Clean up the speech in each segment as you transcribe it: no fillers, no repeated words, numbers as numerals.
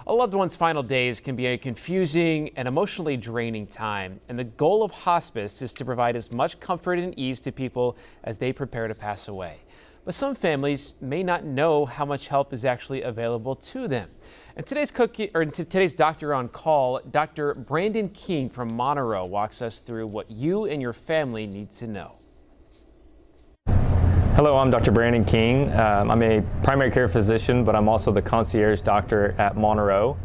A loved one's final days can be a confusing and emotionally draining time, and the goal of hospice is to provide as much comfort and ease to people as they prepare to pass away. But some families may not know how much help is actually available to them. And today's Doctor on Call, Dr. Brandon King from Montereau walks us through what you and your family need to know. Hello, I'm Dr. Brandon King. I'm a primary care physician, but I'm also the concierge doctor at Montereau.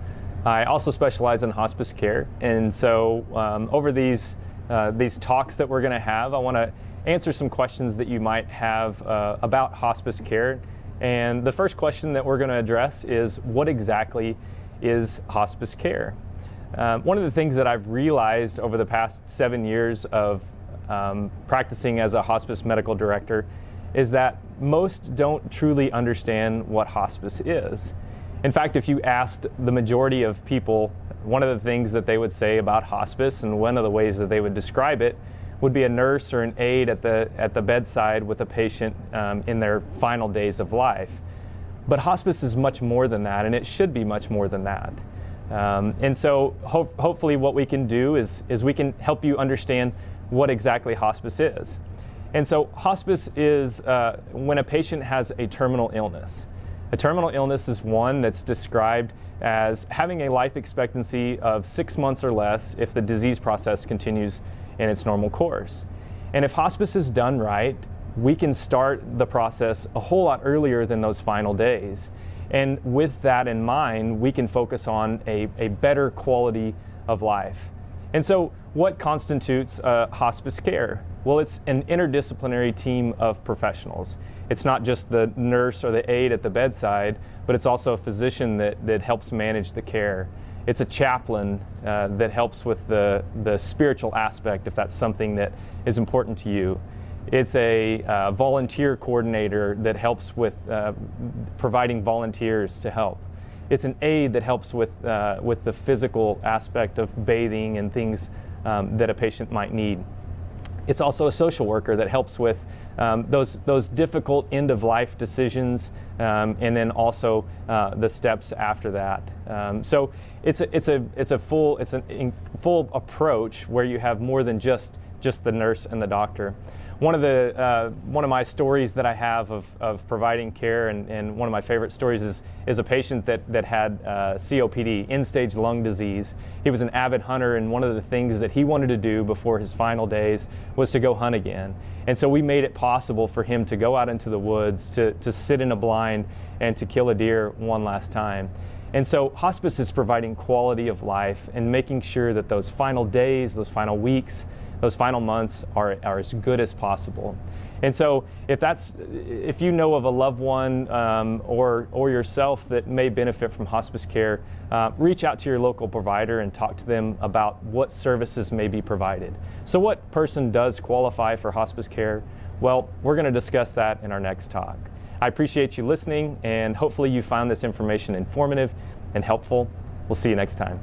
I also specialize in hospice care, and so over these talks that we're going to have, I want to answer some questions that you might have about hospice care. And the first question that we're going to address is, what exactly is hospice care? One of the things that I've realized over the past 7 years of practicing as a hospice medical director is that most don't truly understand what hospice is. In fact, if you asked the majority of people, one of the things that they would say about hospice, and one of the ways that they would describe it, would be a nurse or an aide at the bedside with a patient in their final days of life. But hospice is much more than that, and it should be much more than that. And so hopefully what we can do is we can help you understand what exactly hospice is. And so hospice is when a patient has a terminal illness. A terminal illness is one that's described as having a life expectancy of 6 months or less if the disease process continues in its normal course. And if hospice is done right, we can start the process a whole lot earlier than those final days. And with that in mind, we can focus on a better quality of life. And so what constitutes hospice care? Well, it's an interdisciplinary team of professionals. It's not just the nurse or the aide at the bedside, but it's also a physician that helps manage the care. It's a chaplain that helps with the spiritual aspect, if that's something that is important to you. It's a volunteer coordinator that helps with providing volunteers to help. It's an aide that helps with the physical aspect of bathing and things that a patient might need. It's also a social worker that helps with those difficult end-of-life decisions, and then also the steps after that. So it's a full approach where you have more than just the nurse and the doctor. One of my stories that I have of providing care, and one of my favorite stories is a patient that had COPD, end-stage lung disease. He was an avid hunter, and one of the things that he wanted to do before his final days was to go hunt again. And so we made it possible for him to go out into the woods, to sit in a blind, and to kill a deer one last time. And so hospice is providing quality of life and making sure that those final days, those final weeks, those final months are as good as possible. And so if you know of a loved one or yourself that may benefit from hospice care, reach out to your local provider and talk to them about what services may be provided. So what person does qualify for hospice care? Well, we're going to discuss that in our next talk. I appreciate you listening, and hopefully you found this information informative and helpful. We'll see you next time.